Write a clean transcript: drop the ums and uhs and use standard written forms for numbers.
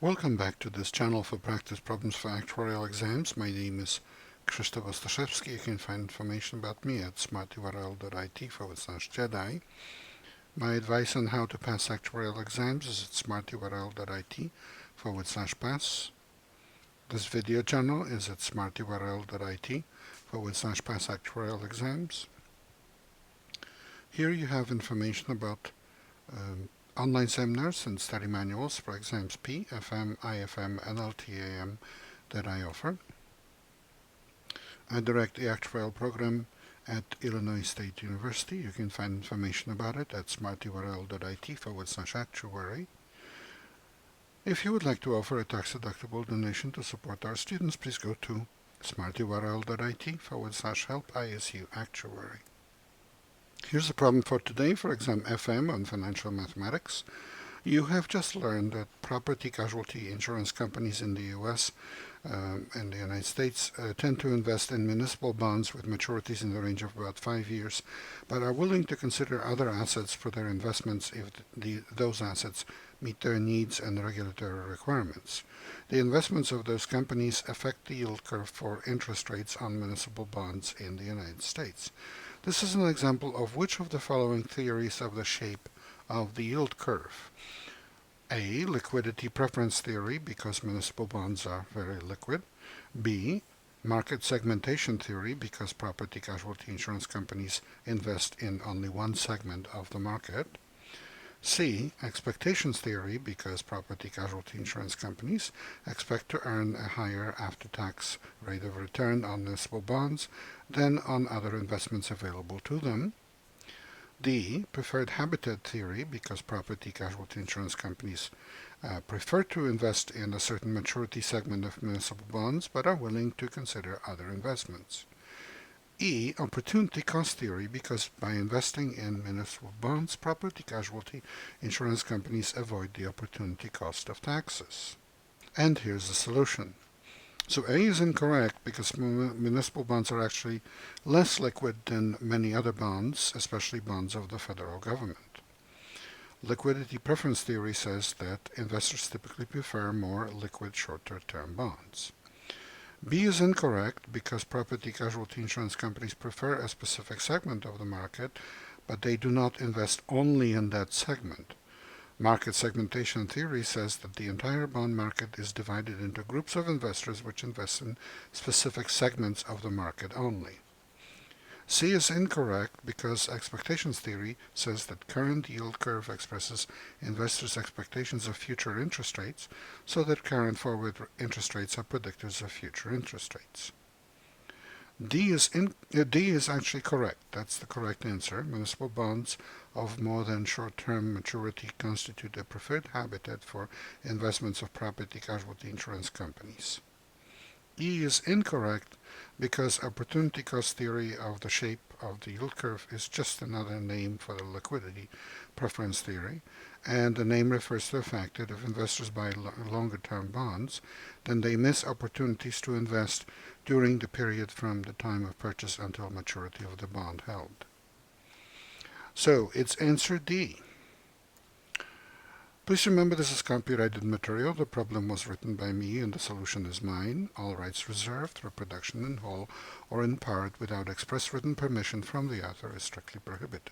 Welcome back to this channel for practice problems for actuarial exams. My name is Krzysztof Ostaszewski. You can find information about me at smarturl.it/Jedi. My advice on how to pass actuarial exams is at smarturl.it/pass. This video channel is at smarturl.it/pass actuarial exams. Here you have information about online seminars and study manuals for exams P, FM, IFM, and LTAM that I offer. I direct the Actuarial program at Illinois State University. You can find information about it at smarturl.it/actuary. If you would like to offer a tax-deductible donation to support our students, please go to smarturl.it/help ISU actuary. Here's the problem for today for exam FM on financial mathematics. You have just learned that property casualty insurance companies in the US and the United States tend to invest in municipal bonds with maturities in the range of about 5 years, but are willing to consider other assets for their investments if those assets meet their needs and regulatory requirements. The investments of those companies affect the yield curve for interest rates on municipal bonds in the United States. This is an example of which of the following theories of the shape of the yield curve. A. Liquidity preference theory, because municipal bonds are very liquid. B. Market segmentation theory, because property casualty insurance companies invest in only one segment of the market. C. Expectations theory, because property casualty insurance companies expect to earn a higher after-tax rate of return on municipal bonds than on other investments available to them. D. Preferred habitat theory, because property casualty insurance companies prefer to invest in a certain maturity segment of municipal bonds but are willing to consider other investments. E. Opportunity cost theory, because by investing in municipal bonds, property casualty insurance companies avoid the opportunity cost of taxes. And here's the solution. So A is incorrect because municipal bonds are actually less liquid than many other bonds, especially bonds of the federal government. Liquidity preference theory says that investors typically prefer more liquid shorter-term bonds. B is incorrect because property casualty insurance companies prefer a specific segment of the market, but they do not invest only in that segment. Market segmentation theory says that the entire bond market is divided into groups of investors which invest in specific segments of the market only. C is incorrect because expectations theory says that current yield curve expresses investors' expectations of future interest rates, so that current forward interest rates are predictors of future interest rates. D is actually correct. That's the correct answer. Municipal bonds of more than short-term maturity constitute a preferred habitat for investments of property casualty insurance companies. E is incorrect because opportunity cost theory of the shape of the yield curve is just another name for the liquidity preference theory, and the name refers to the fact that if investors buy longer-term bonds, then they miss opportunities to invest during the period from the time of purchase until maturity of the bond held. So it's answer D. Please remember this is copyrighted material. The problem was written by me and the solution is mine. All rights reserved. Reproduction in whole or in part without express written permission from the author is strictly prohibited.